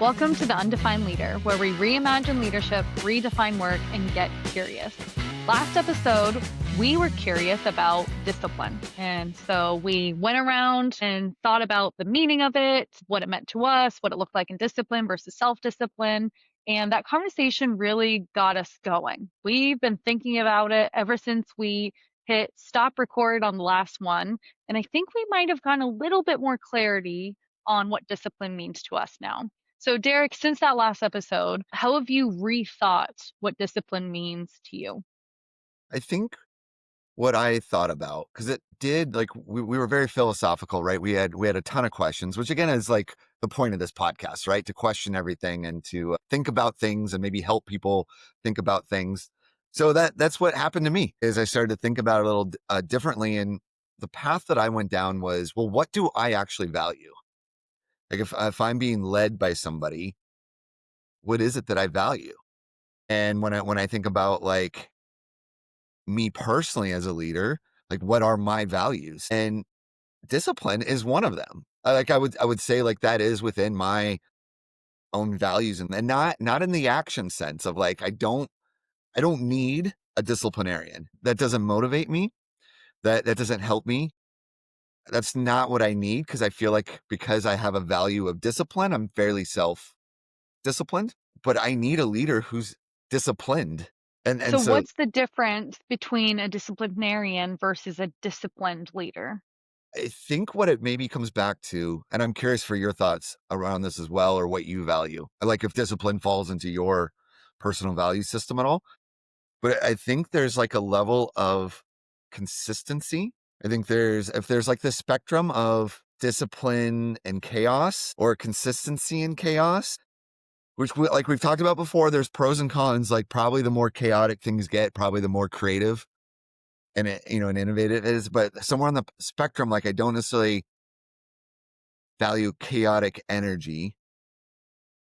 Welcome to The Undefined Leader, where we reimagine leadership, redefine work, and get curious. Last episode, we were curious about discipline. And so we went around and thought about the meaning of it, what it meant to us, what it looked like in discipline versus self-discipline. And that conversation really got us going. We've been thinking about it ever since we hit stop record on the last one. And I think we might have gotten a little bit more clarity on what discipline means to us now. So, Derek, since that last episode, how have you rethought what discipline means to you? I think what I thought about, because it did like we were very philosophical, right? We had a ton of questions, which again is like the point of this podcast, right? To question everything and to think about things and maybe help people think about things. So that's what happened to me is I started to think about it a little differently. And the path that I went down was, well, what do I actually value? Like if I'm being led by somebody, what is it that I value? And when I think about like me personally as a leader, like what are my values? And discipline is one of them. I would say like that is within my own values and not in the action sense of like I don't need a disciplinarian. That doesn't motivate me. That doesn't help me. That's not what I need because I feel like because I have a value of discipline, I'm fairly self-disciplined, but I need a leader who's disciplined. And So, so what's the difference between a disciplinarian versus a disciplined leader? I think what it maybe comes back to, and I'm curious for your thoughts around this as well, or what you value. Like if discipline falls into your personal value system at all. But I think there's like a level of consistency. I think if there's like this spectrum of discipline and chaos or consistency and chaos, which like we've talked about before, there's pros and cons. Like probably the more chaotic things get, probably the more creative and innovative it is. But somewhere on the spectrum, like I don't necessarily value chaotic energy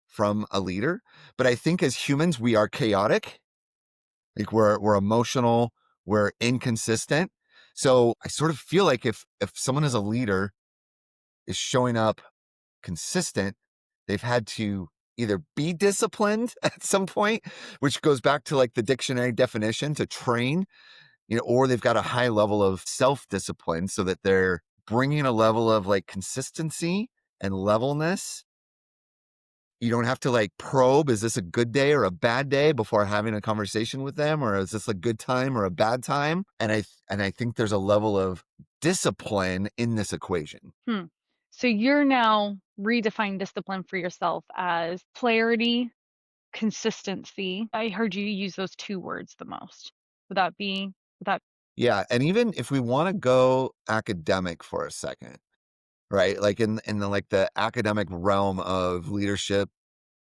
from a leader. But I think as humans, we are chaotic. Like we're emotional, we're inconsistent. So I sort of feel like if someone as a leader is showing up consistent, they've had to either be disciplined at some point, which goes back to like the dictionary definition to train, or they've got a high level of self-discipline so that they're bringing a level of like consistency and levelness. You don't have to like probe, is this a good day or a bad day before having a conversation with them? Or is this a good time or a bad time? And I think there's a level of discipline in this equation. Hmm. So, you're now redefining discipline for yourself as clarity, consistency. I heard you use those two words the most. Would that, Yeah. And even if we want to go academic for a second, right? Like in the like the academic realm of leadership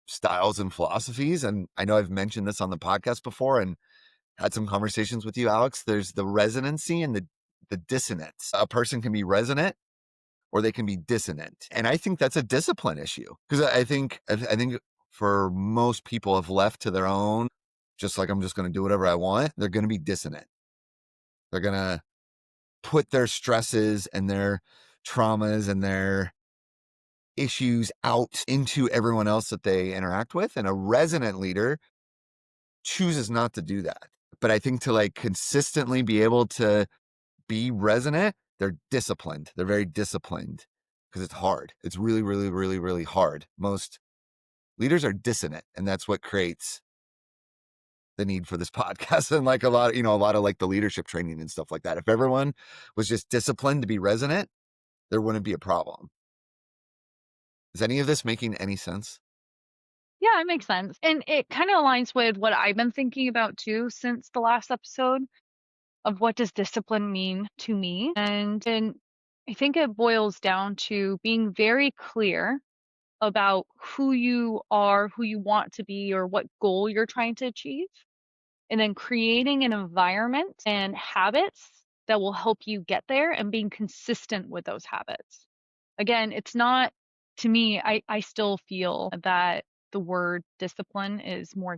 styles and philosophies. And I know I've mentioned this on the podcast before and had some conversations with you, Alex. There's the resonancy and the dissonance. A person can be resonant or they can be dissonant. And I think that's a discipline issue because I think for most people have left to their own, just like I'm just going to do whatever I want. They're going to be dissonant. They're going to put their stresses and their traumas and their issues out into everyone else that they interact with. And a resonant leader chooses not to do that. But I think to like consistently be able to be resonant, they're disciplined. They're very disciplined because it's hard. It's really, really, really, really hard. Most leaders are dissonant, and that's what creates the need for this podcast and like a lot of like the leadership training and stuff like that. If everyone was just disciplined to be resonant, there wouldn't be a problem. Is any of this making any sense? yeah, it makes sense. And it kind of aligns with what I've been thinking about too since the last episode of what does discipline mean to me. And I think it boils down to being very clear about who you are, who you want to be, or what goal you're trying to achieve, and then creating an environment and habits that will help you get there and being consistent with those habits. Again, it's not, to me, I still feel that the word discipline is more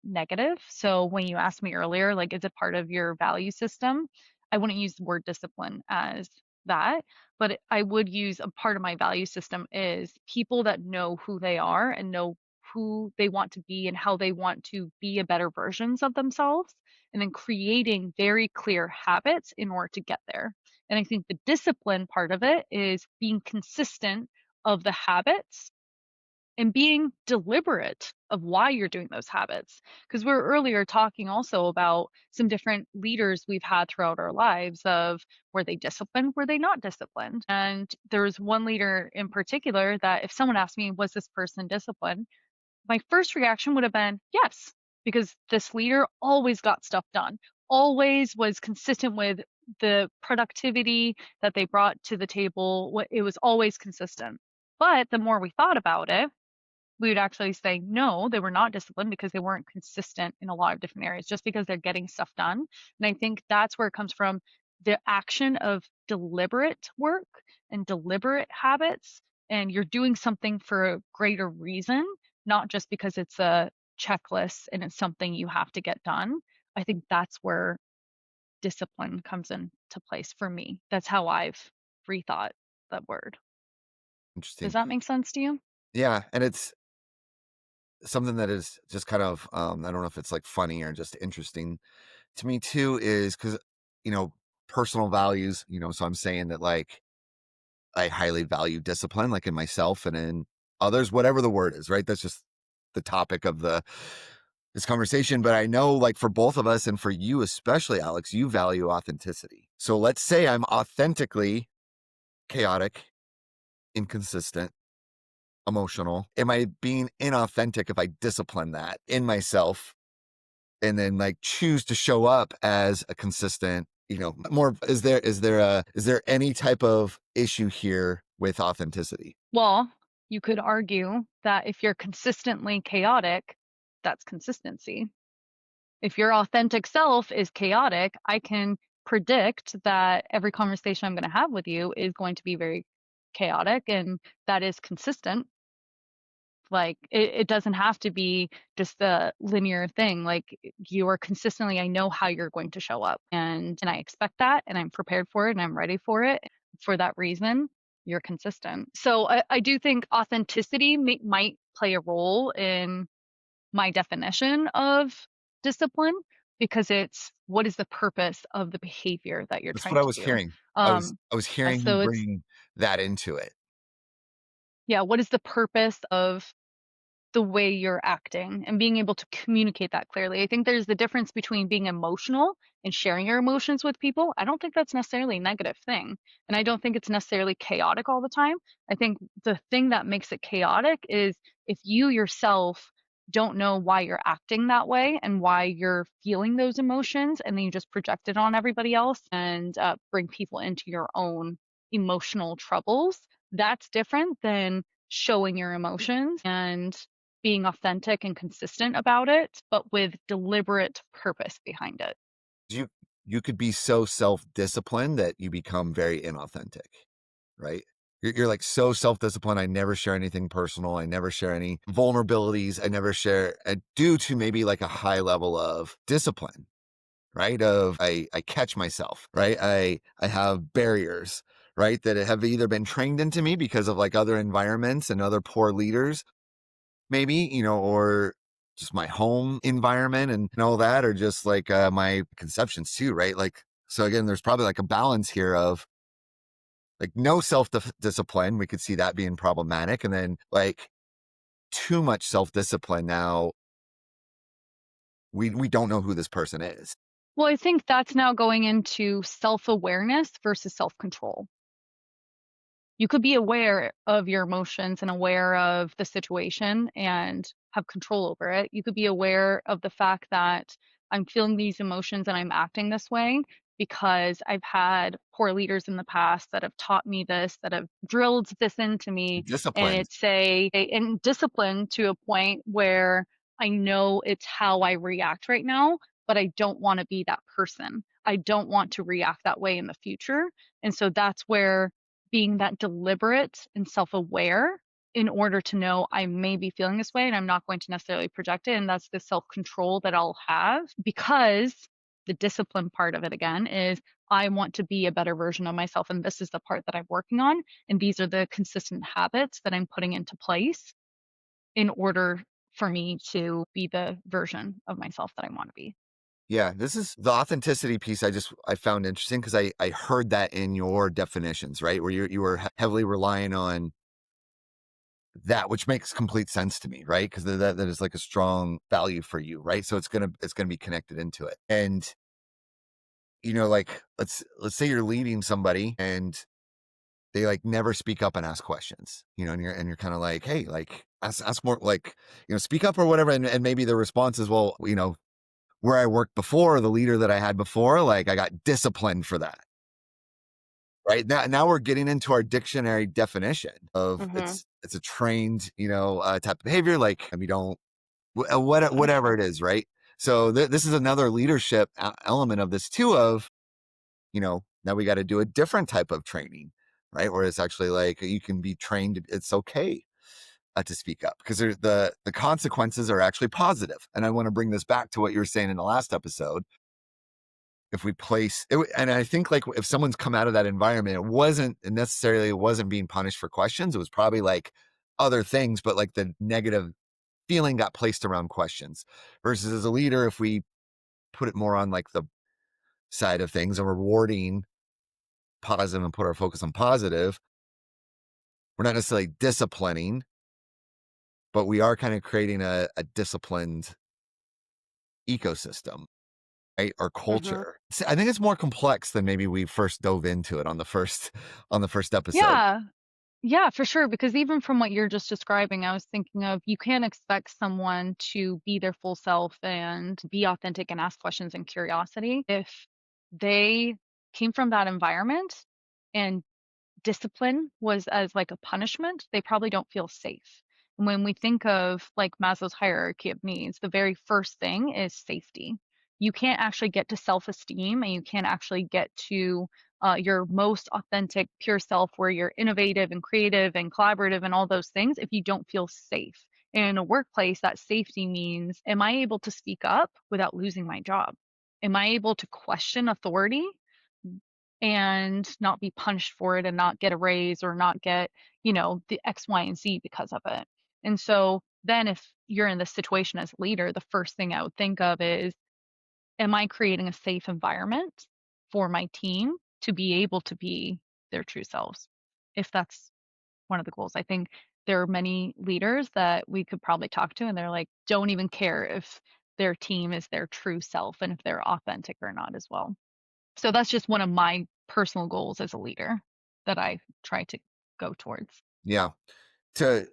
negative. So when you asked me earlier, like, is it part of your value system? I wouldn't use the word discipline as that. but I would use a part of my value system is people that know who they are and know who they want to be and how they want to be a better versions of themselves, and then creating very clear habits in order to get there. And I think the discipline part of it is being consistent of the habits and being deliberate of why you're doing those habits. Because we were earlier talking also about some different leaders we've had throughout our lives of were they disciplined, were they not disciplined? And there was one leader in particular that if someone asked me, was this person disciplined? My first reaction would have been yes, because this leader always got stuff done, always was consistent with the productivity that they brought to the table. It was always consistent. But the more we thought about it, we would actually say no, they were not disciplined because they weren't consistent in a lot of different areas just because they're getting stuff done. And I think that's where it comes from, the action of deliberate work and deliberate habits. And you're doing something for a greater reason, not just because it's a checklist and it's something you have to get done. I think that's where discipline comes into place for me. That's how I've rethought that word. Does Interesting. that make sense to you? Yeah, and it's something that is just kind of, I don't know if it's like funny or just interesting to me too, is because, you know, personal values, so I'm saying that like I highly value discipline, like in myself and in others, whatever the word is, right? That's just the topic of this conversation. But I know, like for both of us and for you especially, Alex, you value authenticity. So let's say I'm authentically chaotic, inconsistent, emotional. Am I being inauthentic if I discipline that in myself and then like choose to show up as a consistent, more? Is there any type of issue here with authenticity? Well, you could argue that if you're consistently chaotic, that's consistency. If your authentic self is chaotic, I can predict that every conversation I'm going to have with you is going to be very chaotic, and that is consistent. Like it doesn't have to be just a linear thing. Like you are consistently, I know how you're going to show up, and I expect that, and I'm prepared for it, and I'm ready for it. For that reason, you're consistent. So I do think authenticity might play a role in my definition of discipline, because it's what is the purpose of the behavior that you're That's what trying I to was do. hearing. I was Um, I was hearing you so it's, bring that into it. yeah, what is the purpose of the way you're acting and being able to communicate that clearly. I think there's the difference between being emotional and sharing your emotions with people. I don't think that's necessarily a negative thing. And I don't think it's necessarily chaotic all the time. I think the thing that makes it chaotic is if you yourself don't know why you're acting that way and why you're feeling those emotions, and then you just project it on everybody else and bring people into your own emotional troubles. That's different than showing your emotions and being authentic and consistent about it, but with deliberate purpose behind it. You could be so self-disciplined that you become very inauthentic, right? You're like so self-disciplined. I never share anything personal. I never share any vulnerabilities. I never share, due to maybe like a high level of discipline, right? Of I catch myself, right? I have barriers, right? That have either been trained into me because of like other environments and other poor leaders, maybe, or just my home environment and all that, or just like my conceptions too, right? Like, so again, there's probably like a balance here of like no self discipline. We could see that being problematic. And then like too much self discipline. Now we don't know who this person is. Well, I think that's now going into self awareness versus self control. You could be aware of your emotions and aware of the situation and have control over it. You could be aware of the fact that I'm feeling these emotions and I'm acting this way because I've had poor leaders in the past that have taught me this, that have drilled this into me. And Disciplined. it's in discipline to a point where I know it's how I react right now, but I don't want to be that person. I don't want to react that way in the future. And so that's where being that deliberate and self-aware in order to know I may be feeling this way and I'm not going to necessarily project it. And that's the self-control that I'll have, because the discipline part of it again is I want to be a better version of myself, and this is the part that I'm working on, and these are the consistent habits that I'm putting into place in order for me to be the version of myself that I want to be. Yeah, this is the authenticity piece I found interesting because I heard that in your definitions, right? Where you were heavily relying on that, which makes complete sense to me, right? Because that is like a strong value for you, right? So it's gonna be connected into it. And like let's say you're leading somebody and they like never speak up and ask questions, and you're kind of like, hey, like ask more, like, speak up or whatever. And maybe the response is, well, where I worked before, the leader that I had before, like I got disciplined for that. Right now we're getting into our dictionary definition of Mhm. it's a trained, type of behavior. Like we don't, whatever Mhm. it is. Right. So this is another leadership element of this too, of, now we got to do a different type of training, right? Where it's actually like you can be trained. It's okay to speak up because the consequences are actually positive. And I want to bring this back to what you were saying in the last episode. If we place it, and I think like if someone's come out of that environment, it wasn't being punished for questions. It was probably like other things, but like the negative feeling got placed around questions versus as a leader, if we put it more on like the side of things and rewarding positive and put our focus on positive, we're not necessarily disciplining, but we are kind of creating a disciplined ecosystem, right? Or Mhm. culture. I think it's more complex than maybe we first dove into it on the first episode. Yeah. Yeah, for sure. Because even from what you're just describing, I was thinking of you can't expect someone to be their full self and be authentic and ask questions and curiosity if they came from that environment and discipline was as like a punishment, they probably don't feel safe. And when we think of like Maslow's hierarchy of needs, the very first thing is safety. You can't actually get to self-esteem and you can't actually get to your most authentic, pure self where you're innovative and creative and collaborative and all those things if you don't feel safe. And in a workplace, that safety means, am I able to speak up without losing my job? Am I able to question authority and not be punished for it and not get a raise or not get, the X, Y, and Z because of it. And so then if you're in this situation as a leader, the first thing I would think of is, am I creating a safe environment for my team to be able to be their true selves? If that's one of the goals. I think there are many leaders that we could probably talk to and they're like, don't even care if their team is their true self and if they're authentic or not as well. So that's just one of my personal goals as a leader that I try to go towards. Yeah. To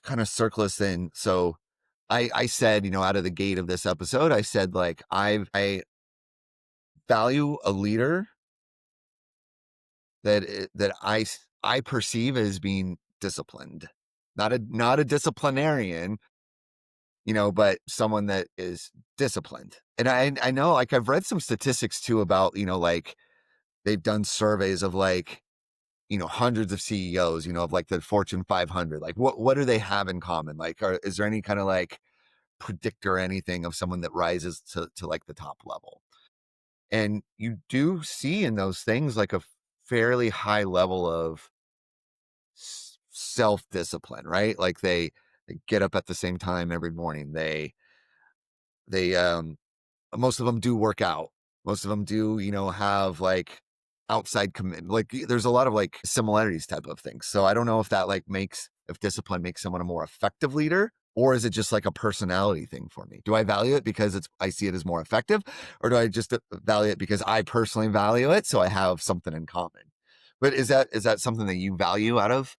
kind of circle us in. So I said, out of the gate of this episode, I said like I value a leader that I perceive as being disciplined. Not a disciplinarian, but someone that is disciplined. And I know, like, I've read some statistics too about, like they've done surveys of like, hundreds of CEOs, of like the Fortune 500. Like what do they have in common? Like, is there any kind of like predictor or anything of someone that rises to like the top level? And you do see in those things like a fairly high level of self-discipline, right? Like they get up at the same time every morning. They most of them do work out. Most of them do, have like outside commitment. Like there's a lot of like similarities type of things. So I don't know if that like if discipline makes someone a more effective leader, or is it just like a personality thing for me? Do I value it because I see it as more effective, or do I just value it because I personally value it? So I have something in common. But is that something that you value out of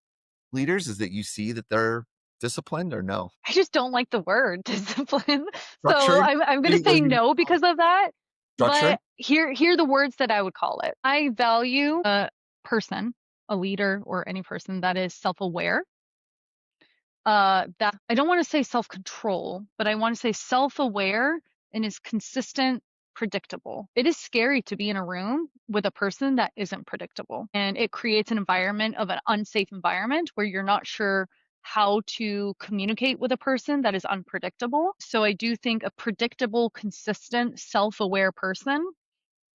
leaders? Is that you see that they're disciplined or no? I just don't like the word discipline. So Structured? I'm What going do to you, what say do you no call it? because of that. Structured? But here are the words that I would call it. I value a person, a leader, or any person that is self-aware. That I don't want to say self-control, but I want to say self-aware and is consistent, predictable. It is scary to be in a room with a person that isn't predictable, and it creates an environment of an unsafe environment where you're not sure how to communicate with a person that is unpredictable. So I do think a predictable, consistent, self-aware person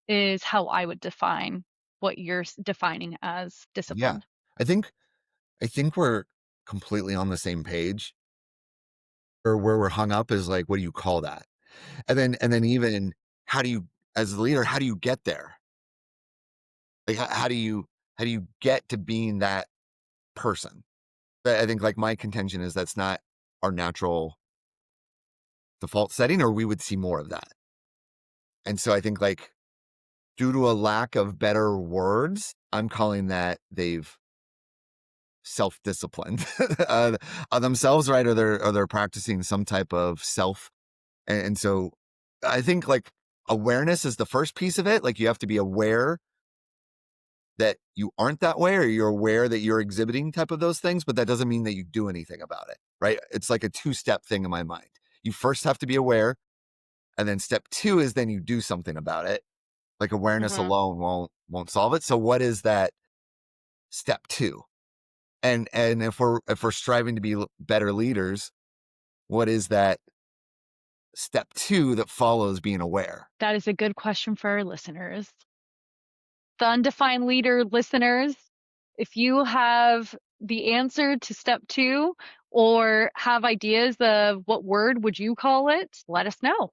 is how I would define what you're defining as Yeah. discipline. I think I think we're completely on the same page, or where we're hung up is like, what do you call that? And then even how do you, as a leader, how do you get there? Like how do you get to being that person? I think like my contention is that's not our natural default setting, or we would see more of that. And so I think like due to a lack of better words, I'm calling that they've self-disciplined themselves, right? Or they're practicing some type of self. And so I think like awareness is the first piece of it. Like you have to be aware that you aren't that way, or you're aware that you're exhibiting type of those things, but that doesn't mean that you do anything about it, right? It's like a two-step thing in my mind. You first have to be aware, and then step two is then you do something about it. Like awareness Hmm. alone won't solve it. So what is that step two? And if we're striving to be better leaders, what is that step two that follows being aware? That is a good question for our listeners. The undefined leader listeners, if you have the answer to step two or have ideas of what word would you call it, let us know.